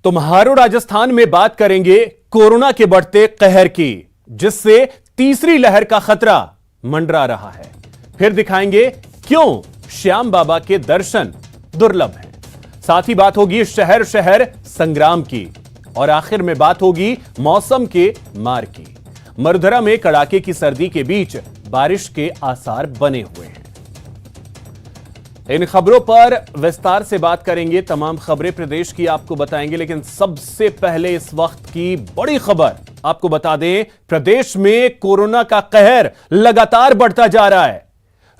तुम्हारो राजस्थान में बात करेंगे कोरोना के बढ़ते कहर की, जिससे तीसरी लहर का खतरा मंडरा रहा है। फिर दिखाएंगे क्यों श्याम बाबा के दर्शन दुर्लभ हैं। साथ ही बात होगी शहर शहर संग्राम की और आखिर में बात होगी मौसम के मार की। मरुधरा में कड़ाके की सर्दी के बीच बारिश के आसार बने हुए हैं। इन खबरों पर विस्तार से बात करेंगे। तमाम खबरें प्रदेश की आपको बताएंगे, लेकिन सबसे पहले इस वक्त की बड़ी खबर आपको बता दें। प्रदेश में कोरोना का कहर लगातार बढ़ता जा रहा है।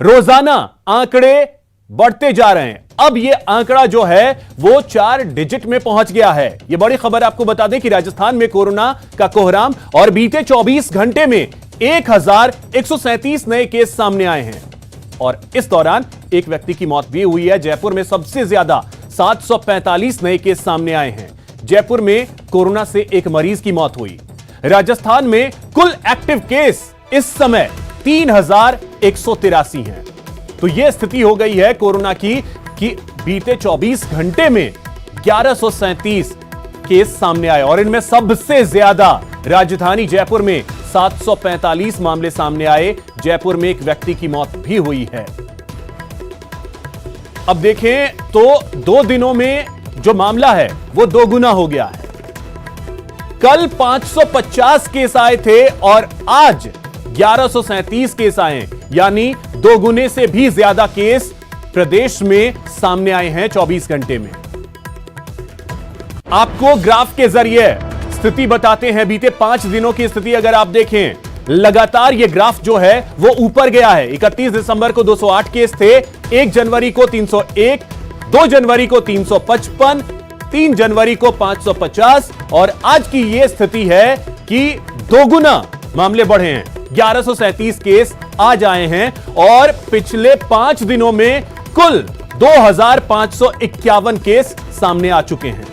रोजाना आंकड़े बढ़ते जा रहे हैं। अब यह आंकड़ा जो है वो 4 डिजिट में पहुंच गया है। यह बड़ी खबर आपको बता दें कि राजस्थान में कोरोना का कोहराम और बीते 24 घंटे में 1137 नए केस सामने आए हैं और इस दौरान एक व्यक्ति की मौत भी हुई है। जयपुर में सबसे ज्यादा 745 नए केस सामने आए हैं। जयपुर में कोरोना से एक मरीज की मौत हुई। राजस्थान में कुल एक्टिव केस इस समय 3183 हैं। तो यह स्थिति हो गई है कोरोना की कि बीते 24 घंटे में 1137 केस सामने आए और इनमें सबसे ज्यादा राजधानी जयपुर में 745 मामले सामने आए। जयपुर में एक व्यक्ति की मौत भी हुई है। अब देखें तो 2 दिनों में जो मामला है वो 2 गुना हो गया है। कल 550 केस आए थे और आज 1137 केस आए, यानी 2 गुने से भी ज्यादा केस प्रदेश में सामने आए हैं 24 घंटे में। आपको ग्राफ के जरिए स्थिति बताते हैं। बीते 5 दिनों की स्थिति अगर आप देखें, लगातार यह ग्राफ जो है वो ऊपर गया है। 31 दिसंबर को 208 केस थे, 1 जनवरी को 301, 2 जनवरी को 355, 3 जनवरी को 550 और आज की यह स्थिति है कि 2 गुना मामले बढ़े हैं। 1137 केस आज आए हैं और पिछले 5 दिनों में कुल 2551 केस सामने आ चुके हैं।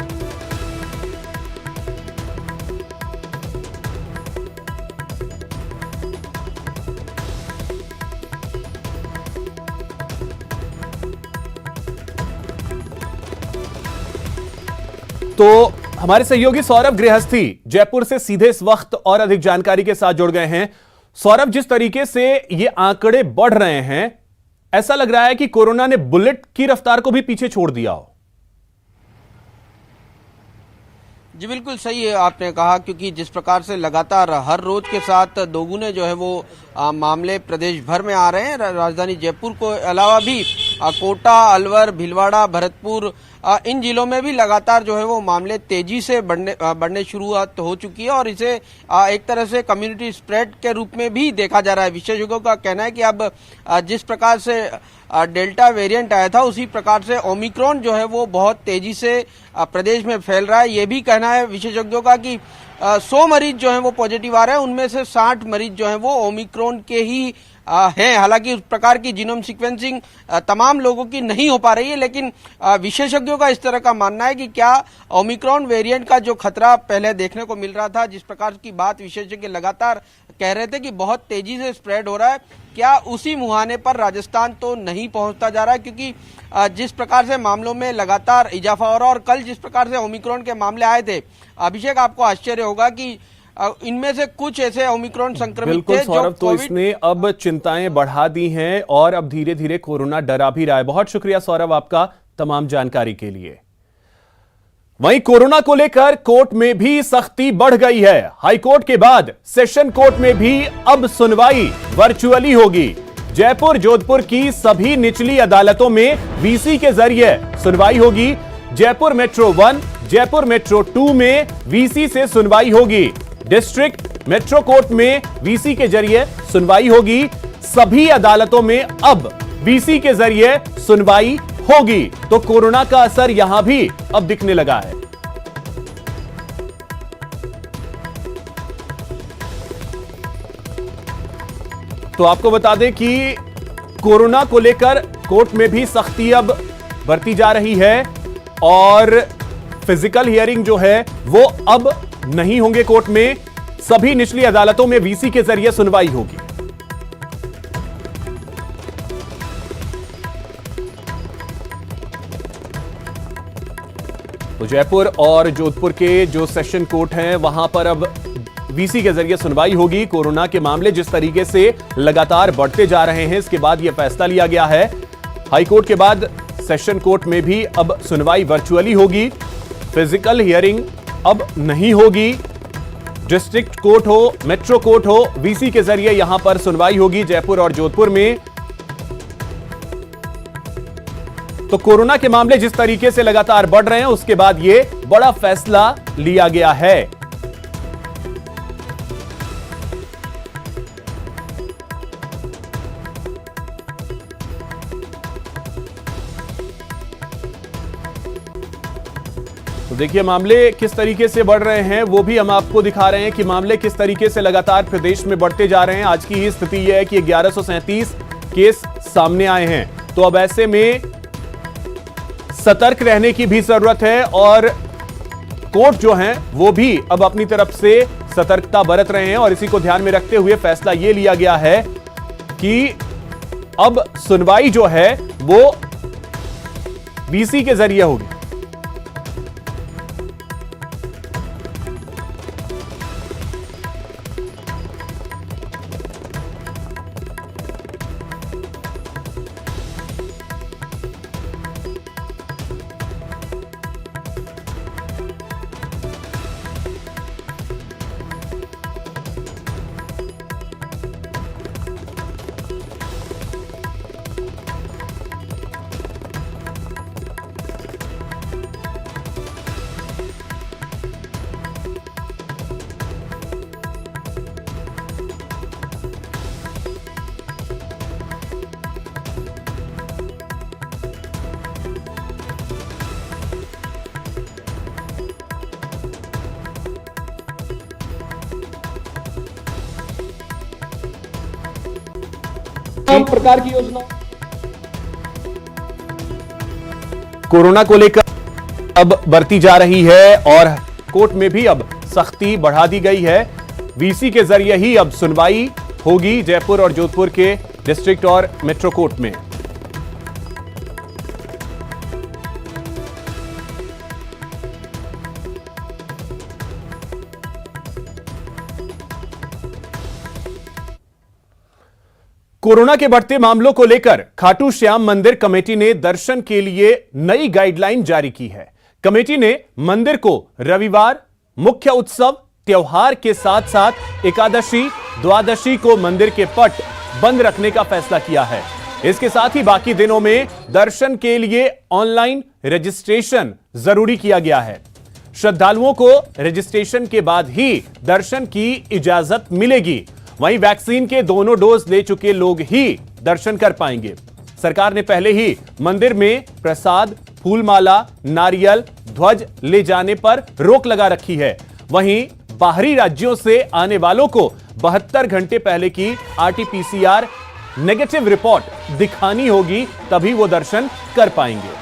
तो हमारे सहयोगी सौरभ गृहस्थी जयपुर से सीधे इस वक्त और अधिक जानकारी के साथ जुड़ गए हैं। सौरभ, जिस तरीके से ये आंकड़े बढ़ रहे हैं, ऐसा लग रहा है कि कोरोना ने बुलेट की रफ्तार को भी पीछे छोड़ दिया हो। जी बिल्कुल सही है आपने कहा, क्योंकि जिस प्रकार से लगातार हर रोज के साथ 2 गुने जो है वो मामले प्रदेश भर में आ रहे हैं। राजधानी जयपुर को अलावा भी कोटा, अलवर, भीलवाड़ा, भरतपुर, इन जिलों में भी लगातार जो है वो मामले तेजी से बढ़ने शुरुआत हो चुकी है और इसे एक तरह से कम्युनिटी स्प्रेड के रूप में भी देखा जा रहा है। विशेषज्ञों का कहना है कि अब जिस प्रकार से डेल्टा वेरिएंट आया था, उसी प्रकार से ओमिक्रॉन जो है वो बहुत तेजी से प्रदेश में फैल रहा है। ये भी कहना है विशेषज्ञों का कि 100 मरीज जो हैं वो पॉजिटिव आ रहे हैं, उनमें से 60 मरीज जो हैं वो ओमिक्रॉन के ही हैं। हालांकि उस प्रकार की जीनोम सीक्वेंसिंग तमाम लोगों की नहीं हो पा रही है, लेकिन विशेषज्ञों का इस तरह का मानना है कि क्या ओमिक्रॉन वेरिएंट का जो खतरा पहले देखने को मिल रहा था, जिस प्रकार की बात विशेषज्ञ लगातार कह रहे थे कि बहुत तेजी से स्प्रेड हो रहा है, क्या उसी मुहाने पर राजस्थान तो नहीं पहुंचता जा रहा है, क्योंकि जिस प्रकार से मामलों में लगातार इजाफा हो रहा है और कल जिस प्रकार से ओमिक्रॉन के मामले आए थे, अभिषेक आपको आश्चर्य होगा कि इनमें से कुछ ऐसे ओमिक्रॉन संक्रमित थे जो तो इसने अब चिंताएं बढ़ा दी हैं और अब धीरे धीरे कोरोना डरा भी रहा है। बहुत शुक्रिया सौरभ आपका तमाम जानकारी के लिए। वहीं कोरोना को लेकर कोर्ट में भी सख्ती बढ़ गई है। हाईकोर्ट के बाद सेशन कोर्ट में भी अब सुनवाई वर्चुअली होगी। जयपुर, जोधपुर की सभी निचली अदालतों में वीसी के जरिए सुनवाई होगी। जयपुर मेट्रो 1, जयपुर मेट्रो 2 में वीसी से सुनवाई होगी। डिस्ट्रिक्ट मेट्रो कोर्ट में वीसी के जरिए सुनवाई होगी। सभी अदालतों में अब वीसी के जरिए सुनवाई होगी। तो कोरोना का असर यहां भी अब दिखने लगा है। तो आपको बता दें कि कोरोना को लेकर कोर्ट में भी सख्ती अब बरती जा रही है और फिजिकल हियरिंग जो है वो अब नहीं होंगे कोर्ट में। सभी निचली अदालतों में वीसी के जरिए सुनवाई होगी। तो जयपुर और जोधपुर के जो सेशन कोर्ट हैं वहां पर अब वीसी के जरिए सुनवाई होगी। कोरोना के मामले जिस तरीके से लगातार बढ़ते जा रहे हैं, इसके बाद यह फैसला लिया गया है। हाईकोर्ट के बाद सेशन कोर्ट में भी अब सुनवाई वर्चुअली होगी, फिजिकल हियरिंग अब नहीं होगी। डिस्ट्रिक्ट कोर्ट हो, मेट्रो कोर्ट हो, वीसी के जरिए यहां पर सुनवाई होगी जयपुर और जोधपुर में। तो कोरोना के मामले जिस तरीके से लगातार बढ़ रहे हैं, उसके बाद यह बड़ा फैसला लिया गया है। तो देखिए मामले किस तरीके से बढ़ रहे हैं वो भी हम आपको दिखा रहे हैं कि मामले किस तरीके से लगातार प्रदेश में बढ़ते जा रहे हैं। आज की ही स्थिति यह है कि 1137 केस सामने आए हैं। तो अब ऐसे में सतर्क रहने की भी जरूरत है और कोर्ट जो हैं वो भी अब अपनी तरफ से सतर्कता बरत रहे हैं और इसी को ध्यान में रखते हुए फैसला ये लिया गया है कि अब सुनवाई जो है वो वीसी के जरिए होगी। प्रकार की योजना कोरोना को लेकर अब बढ़ती जा रही है और कोर्ट में भी अब सख्ती बढ़ा दी गई है। वीसी के जरिए ही अब सुनवाई होगी जयपुर और जोधपुर के डिस्ट्रिक्ट और मेट्रो कोर्ट में। कोरोना के बढ़ते मामलों को लेकर खाटू श्याम मंदिर कमेटी ने दर्शन के लिए नई गाइडलाइन जारी की है। कमेटी ने मंदिर को रविवार, मुख्य उत्सव, त्योहार के साथ साथ एकादशी, द्वादशी को मंदिर के पट बंद रखने का फैसला किया है। इसके साथ ही बाकी दिनों में दर्शन के लिए ऑनलाइन रजिस्ट्रेशन जरूरी किया गया है। श्रद्धालुओं को रजिस्ट्रेशन के बाद ही दर्शन की इजाजत मिलेगी। वहीं वैक्सीन के दोनों डोज ले चुके लोग ही दर्शन कर पाएंगे। सरकार ने पहले ही मंदिर में प्रसाद, फूलमाला, नारियल, ध्वज ले जाने पर रोक लगा रखी है। वहीं बाहरी राज्यों से आने वालों को 72 घंटे पहले की आरटी-पीसीआर नेगेटिव रिपोर्ट दिखानी होगी, तभी वो दर्शन कर पाएंगे।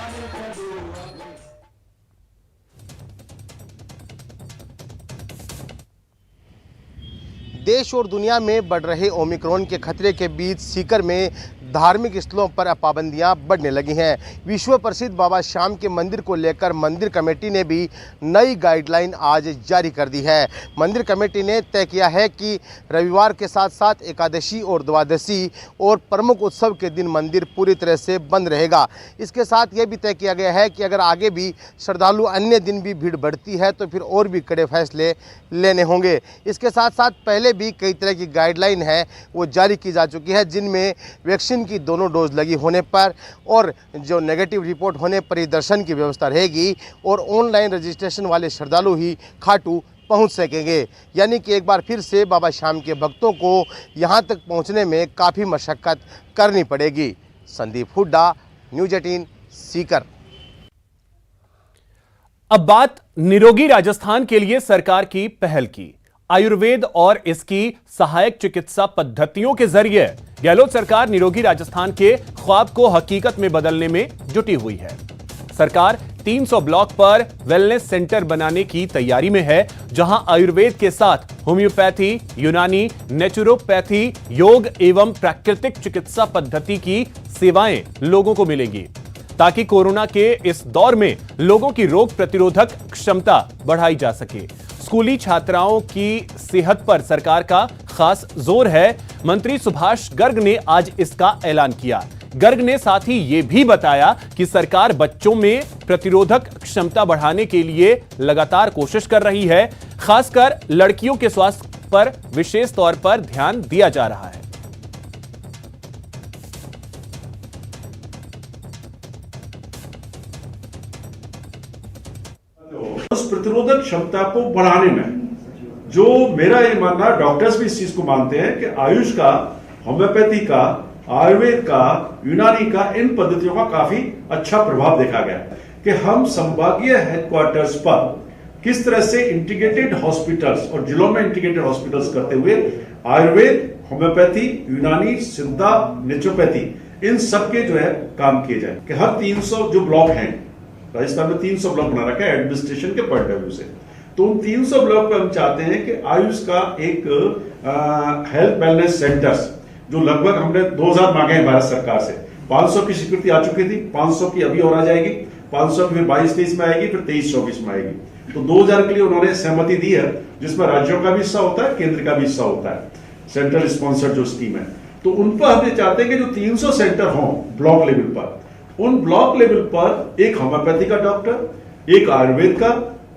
देश और दुनिया में बढ़ रहे ओमिक्रॉन के खतरे के बीच सीकर में धार्मिक स्थलों पर पाबंदियां बढ़ने लगी हैं। विश्व प्रसिद्ध बाबा श्याम के मंदिर को लेकर मंदिर कमेटी ने भी नई गाइडलाइन आज जारी कर दी है। मंदिर कमेटी ने तय किया है कि रविवार के साथ साथ एकादशी और द्वादशी और प्रमुख उत्सव के दिन मंदिर पूरी तरह से बंद रहेगा। इसके साथ यह भी तय किया गया है कि अगर आगे भी श्रद्धालु अन्य दिन भी भीड़ बढ़ती है तो फिर और भी कड़े फैसले लेने होंगे। इसके साथ साथ पहले भी कई तरह की गाइडलाइन है वो जारी की जा चुकी है, जिनमें वैक्सीन की दोनों डोज लगी होने पर और जो नेगेटिव रिपोर्ट होने पर ही दर्शन की व्यवस्था रहेगी और ऑनलाइन रजिस्ट्रेशन वाले श्रद्धालु ही खाटू पहुंच सकेंगे। यानी कि एक बार फिर से बाबा श्याम के भक्तों को यहां तक पहुंचने में काफ़ी मशक्कत करनी पड़ेगी। संदीप हुड्डा, न्यूज़ 18 सीकर। अब बात निरोगी राजस्थान के लिए सरकार की पहल की। आयुर्वेद और इसकी सहायक चिकित्सा पद्धतियों के जरिए गहलोत सरकार निरोगी राजस्थान के ख्वाब को हकीकत में बदलने में जुटी हुई है। सरकार 300 ब्लॉक पर वेलनेस सेंटर बनाने की तैयारी में है, जहां आयुर्वेद के साथ होम्योपैथी, यूनानी, नेचुरोपैथी, योग एवं प्राकृतिक चिकित्सा पद्धति की सेवाएं लोगों को मिलेंगी। ताकि कोरोना के इस दौर में लोगों की रोग प्रतिरोधक क्षमता बढ़ाई जा सके। स्कूली छात्राओं की सेहत पर सरकार का खास जोर है। मंत्री सुभाष गर्ग ने आज इसका ऐलान किया। गर्ग ने साथ ही यह भी बताया कि सरकार बच्चों में प्रतिरोधक क्षमता बढ़ाने के लिए लगातार कोशिश कर रही है। खासकर लड़कियों के स्वास्थ्य पर विशेष तौर पर ध्यान दिया जा रहा है। उस प्रतिरोधक क्षमता को बढ़ाने में जो मेरा ये मानना, डॉक्टर्स भी इस चीज को मानते हैं कि आयुष का, होम्योपैथी का, आयुर्वेद का, यूनानी का, इन पद्धतियों का काफी अच्छा प्रभाव देखा गया कि हम संभागीय हेडक्वार्टर्स पर किस तरह से इंटीग्रेटेड हॉस्पिटल्स और जिलों में इंटीग्रेटेड हॉस्पिटल्स करते हुए आयुर्वेद, होम्योपैथी, यूनानी, सिद्धा, नेचुरोपैथी, इन सब के जो है काम किए जाए कि हर 300 जो ब्लॉक हैं, राजस्थान में 300 ब्लॉक बना रखा है एडमिनिस्ट्रेशन के पॉइंट ऑफ व्यू से, तो उन 300 ब्लॉक पर हम चाहते हैं कि आयुष का एक हेल्थ वेलनेस सेंटर्स, जो लगभग हमने 2000 मांगे हैं भारत सरकार से, 500 की स्वीकृति आ चुकी थी, 500 की अभी और आ जाएगी, 500 की फिर 22-23 में आएगी, फिर 23-24 में आएगी। तो 2000 के लिए उन्होंने सहमति दी है, जिसमें राज्यों का भी हिस्सा होता है, केंद्र का भी हिस्सा होता है, सेंट्रल स्पॉन्सर्ड जो स्कीम है। तो उन पर हम ये चाहते हैं कि जो 300 सेंटर हों ब्लॉक लेवल पर, उन ब्लॉक लेवल पर एक होम्योपैथी का डॉक्टर, एक आयुर्वेद का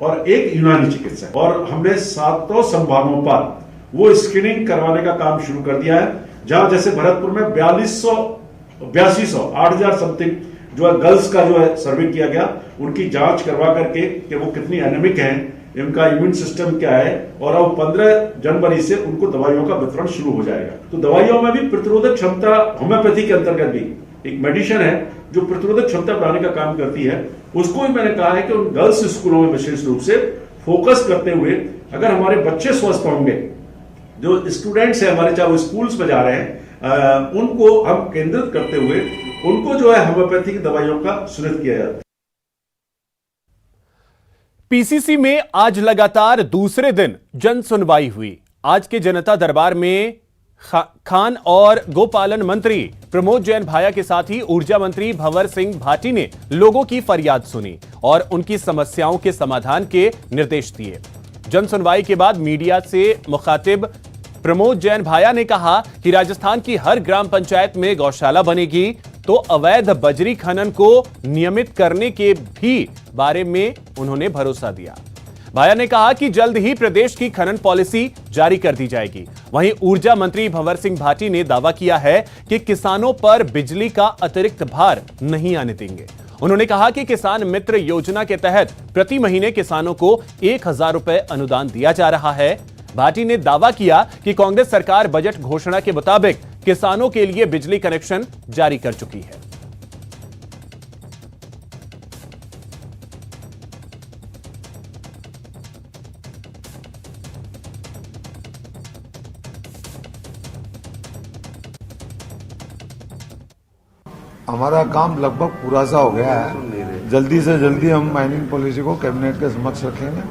और एक यूनानी चिकित्सक, और हमने 7 संभागों पर वो स्क्रीनिंग करवाने का काम शुरू कर दिया है। जहां जैसे भरतपुर में 8,000 समथिंग जो है गर्ल्स का जो है सर्वे किया गया, उनकी जांच करवा करके कि वो कितनी एनेमिक हैं, इनका इम्यून सिस्टम क्या है, और अब 15 जनवरी से उनको दवाइयों का वितरण शुरू हो जाएगा। तो दवाइयों में भी प्रतिरोधक क्षमता, होम्योपैथी के अंतर्गत भी एक मेडिसिन है जो प्रतिरोधक क्षमता बढ़ाने का काम करती है। उसको भी मैंने कहा है कि उन गर्ल्स स्कूलों में विशेष रूप से फोकस करते हुए, अगर हमारे बच्चे स्वस्थ होंगे, जो स्टूडेंट्स हैं हमारे, चाहे वो स्कूल्स में जा रहे हैं, उनको हम केंद्रित करते हुए उनको जो है होम्योपैथी की दवाइयों का सुनिश्चित किया जाता है। पीसीसी में आज लगातार दूसरे दिन जन सुनवाई हुई। आज के जनता दरबार में खान और गोपालन मंत्री प्रमोद जैन भाया के साथ ही ऊर्जा मंत्री भंवर सिंह भाटी ने लोगों की फरियाद सुनी और उनकी समस्याओं के समाधान के निर्देश दिए। जन सुनवाई के बाद मीडिया से मुखातिब प्रमोद जैन भाया ने कहा कि राजस्थान की हर ग्राम पंचायत में गौशाला बनेगी, तो अवैध बजरी खनन को नियमित करने के भी बारे में उन्होंने भरोसा दिया। भाया ने कहा कि जल्द ही प्रदेश की खनन पॉलिसी जारी कर दी जाएगी। वहीं ऊर्जा मंत्री भंवर सिंह भाटी ने दावा किया है कि किसानों पर बिजली का अतिरिक्त भार नहीं आने देंगे। उन्होंने कहा कि किसान मित्र योजना के तहत प्रति महीने किसानों को 1000 रुपए अनुदान दिया जा रहा है। भाटी ने दावा किया कि कांग्रेस सरकार बजट घोषणा के मुताबिक किसानों के लिए बिजली कनेक्शन जारी कर चुकी है। हमारा काम लगभग पूरा सा हो गया है। जल्दी से जल्दी हम माइनिंग पॉलिसी को कैबिनेट के समक्ष रखेंगे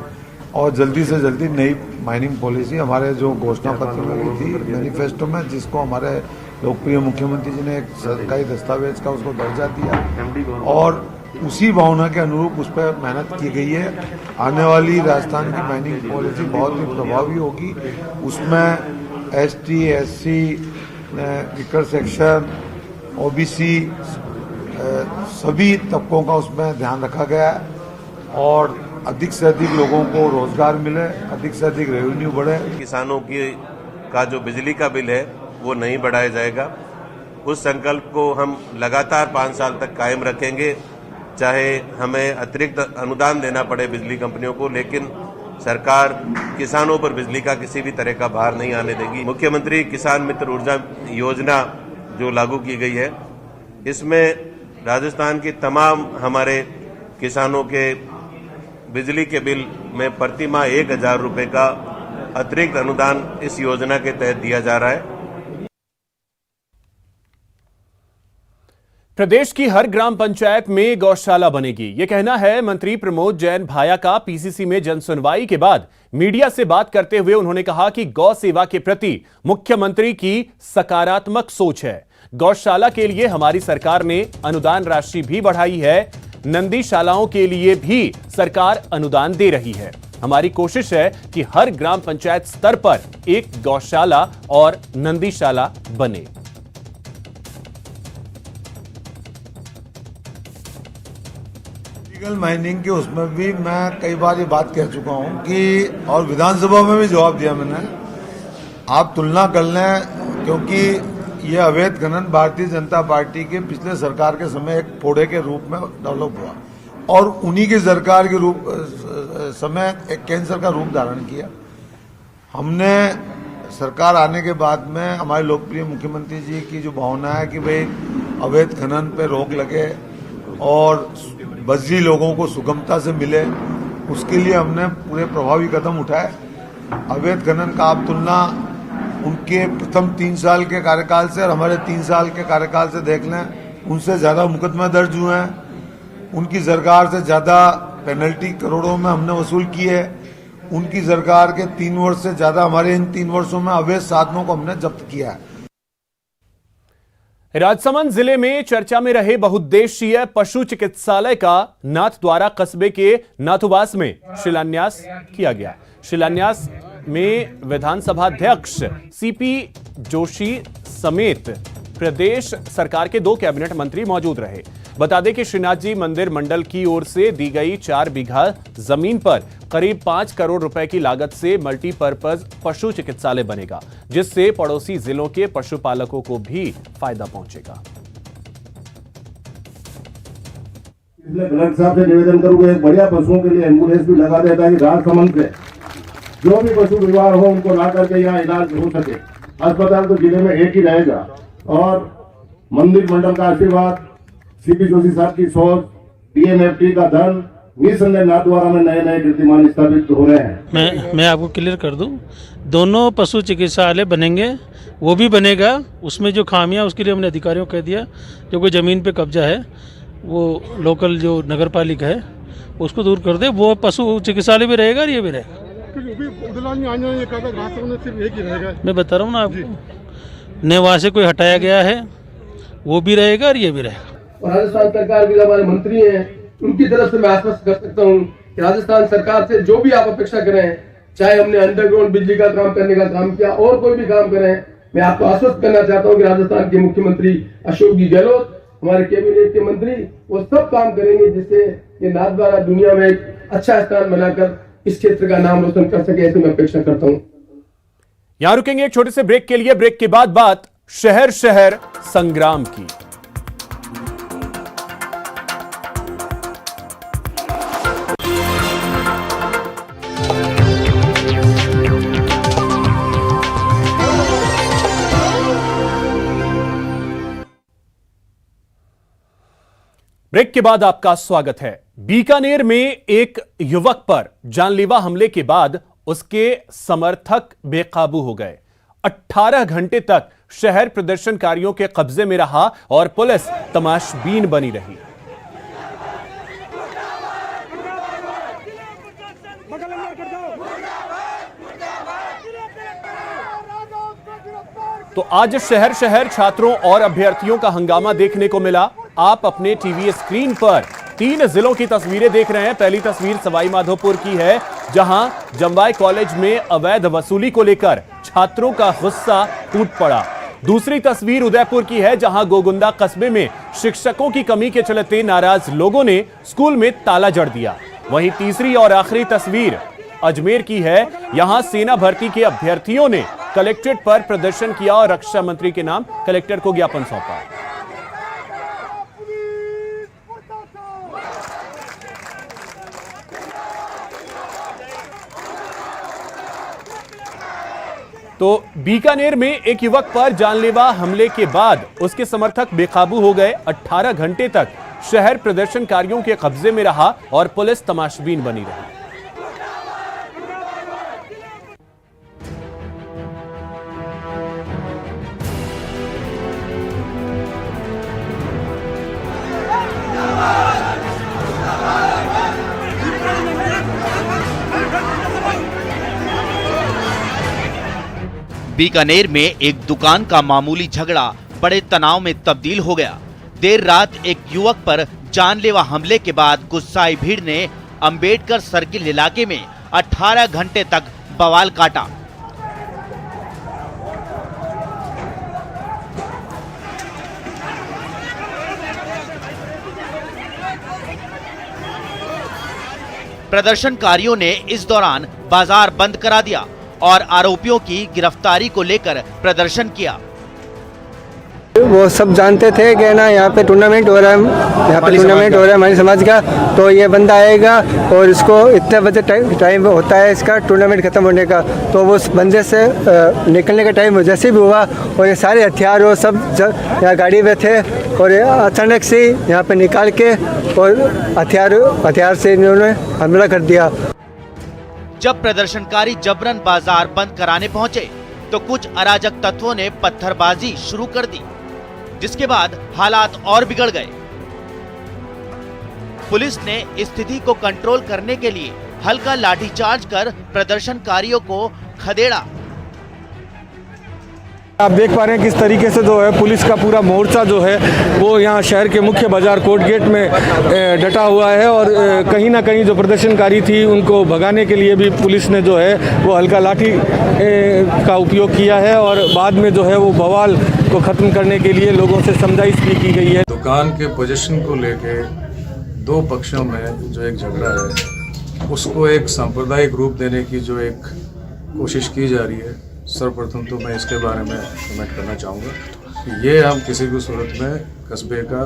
और जल्दी से जल्दी नई माइनिंग पॉलिसी हमारे जो घोषणा पत्र में ली थी मैनिफेस्टो में, जिसको हमारे लोकप्रिय मुख्यमंत्री जी ने एक सरकारी दस्तावेज का उसको दर्जा दिया और उसी भावना के अनुरूप उस पर मेहनत की गई है। आने वाली राजस्थान की माइनिंग पॉलिसी बहुत ही प्रभावी होगी। उसमें ST, SC, vicar section, OBC सभी तबकों का उसमें ध्यान रखा गया है और अधिक से अधिक लोगों को रोजगार मिले, अधिक से अधिक रेवेन्यू बढ़े। किसानों का जो बिजली का बिल है वो नहीं बढ़ाया जाएगा। उस संकल्प को हम लगातार 5 साल तक कायम रखेंगे, चाहे हमें अतिरिक्त अनुदान देना पड़े बिजली कंपनियों को, लेकिन सरकार किसानों पर बिजली का किसी भी तरह का भार नहीं आने देगी। मुख्यमंत्री किसान मित्र ऊर्जा योजना जो लागू की गई है, इसमें राजस्थान की तमाम हमारे किसानों के बिजली के बिल में प्रति माह 1000 रुपए का अतिरिक्त अनुदान इस योजना के तहत दिया जा रहा है। प्रदेश की हर ग्राम पंचायत में गौशाला बनेगी, यह कहना है मंत्री प्रमोद जैन भाया का। पीसीसी में जन सुनवाई के बाद मीडिया से बात करते हुए उन्होंने कहा कि गौ सेवा के प्रति मुख्यमंत्री की सकारात्मक सोच है। गौशाला के लिए हमारी सरकार ने अनुदान राशि भी बढ़ाई है। नंदीशालाओं के लिए भी सरकार अनुदान दे रही है। हमारी कोशिश है कि हर ग्राम पंचायत स्तर पर एक गौशाला और नंदीशाला बने। लीगल माइनिंग के उसमें भी मैं कई बार ये बात कह चुका हूं कि, और विधानसभा में भी जवाब दिया मैंने, आप तुलना कर लें, क्योंकि ये अवैध खनन भारतीय जनता पार्टी के पिछले सरकार के समय एक फोड़े के रूप में डेवलप हुआ और उन्हीं की सरकार के रूप समय एक कैंसर का रूप धारण किया। हमने सरकार आने के बाद में हमारे लोकप्रिय मुख्यमंत्री जी की जो भावना है कि भाई अवैध खनन पे रोक लगे और बजरी लोगों को सुगमता से मिले, उसके लिए हमने पूरे प्रभावी कदम उठाए। अवैध खनन का आप तुलना उनके प्रथम 3 साल के कार्यकाल से और हमारे 3 साल के कार्यकाल से देख लें, उनसे ज्यादा मुकदमे दर्ज हुए हैं, उनकी सरकार से ज्यादा पेनल्टी करोड़ों में हमने वसूल की है, उनकी सरकार के 3 वर्ष से ज्यादा हमारे इन 3 वर्षों में अवैध साधनों को हमने जब्त किया है। राजसमंद जिले में चर्चा में रहे बहुउद्देशीय पशु चिकित्सालय का नाथद्वारा कस्बे के नाथुवास में शिलान्यास किया गया। शिलान्यास में विधानसभा अध्यक्ष सीपी जोशी समेत प्रदेश सरकार के 2 कैबिनेट मंत्री मौजूद रहे। बता दें कि श्रीनाथ जी मंदिर मंडल की ओर से दी गई 4 बीघा जमीन पर करीब 5 करोड़ रुपए की लागत से मल्टीपर्पज पशु चिकित्सालय बनेगा, जिससे पड़ोसी जिलों के पशुपालकों को भी फायदा पहुंचेगा। इसलिए कलेक्टर साहब से निवेदन करूंगा, एक बढ़िया पशुओं के लिए एम्बुलेंस भी लगा देता है कि राजसमंद से जो भी पशु बीमार हो उनको ला करके यहाँ इलाज हो सके। अस्पताल तो जिले में एक ही रहेगा और मंदिर मंडल का आशीर्वाद, सीपी जोशी साहब की सोच, डीएमएफटी का धन, निसंदेह नाथद्वारा में नए कीर्तिमान स्थापित हो रहे हैं। मैं आपको क्लियर कर दूं, दोनों पशु चिकित्सालय बनेंगे, वो भी बनेगा। उसमें जो खामियां उसके लिए हमने अधिकारियों को कह दिया, जो कोई ज़मीन पे कब्जा है वो लोकल जो नगर पालिका है उसको दूर कर दे। वो पशु चिकित्सालय भी रहेगा और ये भी रहेगा। मैं बता रहा हूँ ना आपको, न वहाँ से कोई हटाया गया है, वो भी रहेगा और ये भी रहेगा। और राजस्थान सरकार के हमारे मंत्री हैं, उनकी तरफ से मैं आश्वस्त कर सकता हूँ कि राजस्थान सरकार से जो भी आप अपेक्षा करें, चाहे हमने अंडरग्राउंड बिजली का काम करने का काम किया और कोई भी काम करें, मैं आपको आश्वस्त करना चाहता हूँ कि राजस्थान के मुख्यमंत्री अशोक जी गहलोत, हमारे कैबिनेट के मंत्री, वो सब काम करेंगे जिससे ये नाथद्वारा दुनिया में एक अच्छा स्थान बनाकर इस क्षेत्र का नाम रोशन कर सके, ऐसी मैं अपेक्षा करता हूँ। यहां रुकेंगे एक छोटे से ब्रेक के लिए। ब्रेक के बाद बात शहर शहर संग्राम की। ब्रेक के बाद आपका स्वागत है। बीकानेर में एक युवक पर जानलेवा हमले के बाद उसके समर्थक बेकाबू हो गए। 18 घंटे तक शहर प्रदर्शनकारियों के कब्जे में रहा और पुलिस तमाशबीन बनी रही। तो आज शहर शहर छात्रों और अभ्यर्थियों का हंगामा देखने को मिला। आप अपने टीवी स्क्रीन पर 3 जिलों की तस्वीरें देख रहे हैं। पहली तस्वीर सवाई माधोपुर की है, जहां जम्बाई कॉलेज में अवैध वसूली को लेकर छात्रों का गुस्सा टूट पड़ा। दूसरी तस्वीर उदयपुर की है, जहां गोगुंदा कस्बे में शिक्षकों की कमी के चलते नाराज लोगों ने स्कूल में ताला जड़ दिया। वहीं तीसरी और आखिरी तस्वीर अजमेर की है, यहां सेना भर्ती के अभ्यर्थियों ने कलेक्ट्रेट पर प्रदर्शन किया और रक्षा मंत्री के नाम कलेक्टर को ज्ञापन सौंपा। तो बीकानेर में एक युवक पर जानलेवा हमले के बाद उसके समर्थक बेकाबू हो गए। 18 घंटे तक शहर प्रदर्शनकारियों के कब्जे में रहा और पुलिस तमाशबीन बनी रही। बीकानेर में एक दुकान का मामूली झगड़ा बड़े तनाव में तब्दील हो गया। देर रात एक युवक पर जानलेवा हमले के बाद गुस्साई भीड़ ने अंबेडकर सर्किल इलाके में 18 घंटे तक बवाल काटा। प्रदर्शनकारियों ने इस दौरान बाजार बंद करा दिया और आरोपियों की गिरफ्तारी को लेकर प्रदर्शन किया। वो सब जानते थे कि ना यहाँ पे टूर्नामेंट हो रहा है, यहाँ पे टूर्नामेंट हो रहा है हमारी समाज का, तो ये बंदा आएगा और इसको इतने बजे टाइम होता है इसका टूर्नामेंट खत्म होने का, तो वो उस बंदे से निकलने का टाइम जैसे भी हुआ और ये सारे हथियार वो सब यहाँ गाड़ी में थे और अचानक से यहाँ पे निकाल के और हथियार से इन्होंने हमला कर दिया। जब प्रदर्शनकारी जबरन बाजार बंद कराने पहुंचे तो कुछ अराजक तत्वों ने पत्थरबाजी शुरू कर दी, जिसके बाद हालात और बिगड़ गए। पुलिस ने स्थिति को कंट्रोल करने के लिए हल्का लाठीचार्ज कर प्रदर्शनकारियों को खदेड़ा। आप देख पा रहे हैं किस तरीके से जो है पुलिस का पूरा मोर्चा जो है वो यहाँ शहर के मुख्य बाजार कोर्ट गेट में डटा हुआ है और कहीं ना कहीं जो प्रदर्शनकारी थी उनको भगाने के लिए भी पुलिस ने जो है वो हल्का लाठी का उपयोग किया है और बाद में जो है वो बवाल को ख़त्म करने के लिए लोगों से समझाइश भी की गई है। दुकान के पोजीशन को लेके दो पक्षों में जो एक झगड़ा है उसको एक सांप्रदायिक रूप देने की जो एक कोशिश की जा रही है, सर्वप्रथम तो मैं इसके बारे में कमेंट करना चाहूँगा कि ये हम किसी भी सूरत में कस्बे का,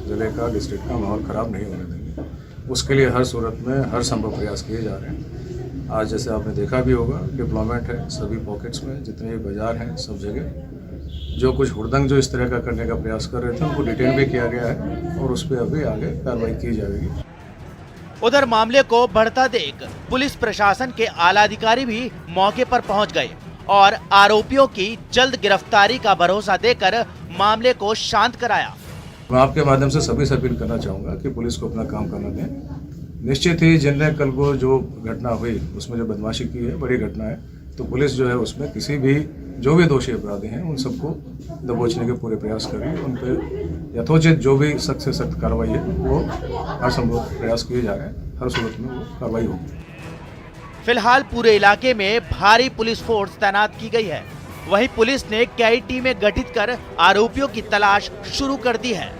ज़िले का, डिस्ट्रिक्ट का माहौल ख़राब नहीं होने देंगे। उसके लिए हर सूरत में हर संभव प्रयास किए जा रहे हैं। आज जैसे आपने देखा भी होगा डिप्लॉयमेंट है सभी पॉकेट्स में, जितने भी बाज़ार हैं सब जगह। जो कुछ हुड़दंग जो इस तरह का करने का प्रयास कर रहे थे उनको डिटेन भी किया गया है और उस पर अभी आगे कार्रवाई की जाएगी। उधर मामले को बढ़ता देख पुलिस प्रशासन के आला अधिकारी भी मौके पर पहुंच गए और आरोपियों की जल्द गिरफ्तारी का भरोसा देकर मामले को शांत कराया। मैं आपके माध्यम से सभी से अपील करना चाहूँगा कि पुलिस को अपना काम करना दें। निश्चित ही जिनने कल को जो घटना हुई उसमें जो बदमाशी की है बड़ी घटना है, तो पुलिस जो है उसमें किसी भी जो भी दोषी अपराधी हैं उन सबको दबोचने के पूरे प्रयास कर रही है। उन पर यथोचित जो भी सख्त से सख्त कार्रवाई है वो हर संभव प्रयास किए जा रहे हैं, हर सूरत में वो कार्रवाई होगी। फिलहाल पूरे इलाके में भारी पुलिस फोर्स तैनात की गई है। वहीं पुलिस ने कई टीमें गठित कर आरोपियों की तलाश शुरू कर दी है।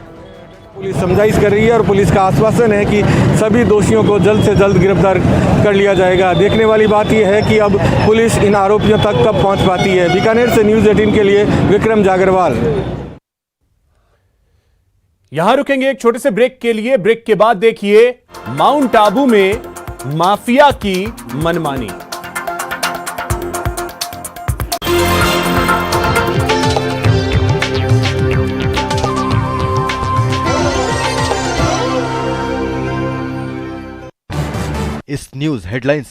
पुलिस समझाइश कर रही है और पुलिस का आश्वासन है कि सभी दोषियों को जल्द से जल्द गिरफ्तार कर लिया जाएगा। देखने वाली बात यह है कि अब पुलिस इन आरोपियों तक कब पहुंच पाती है। बीकानेर से न्यूज़ 18 के लिए विक्रम जागरवाल। यहां रुकेंगे एक छोटे से ब्रेक के लिए। ब्रेक के बाद देखिए माउंट आबू में माफिया की मनमानी। इस न्यूज़ हेडलाइंस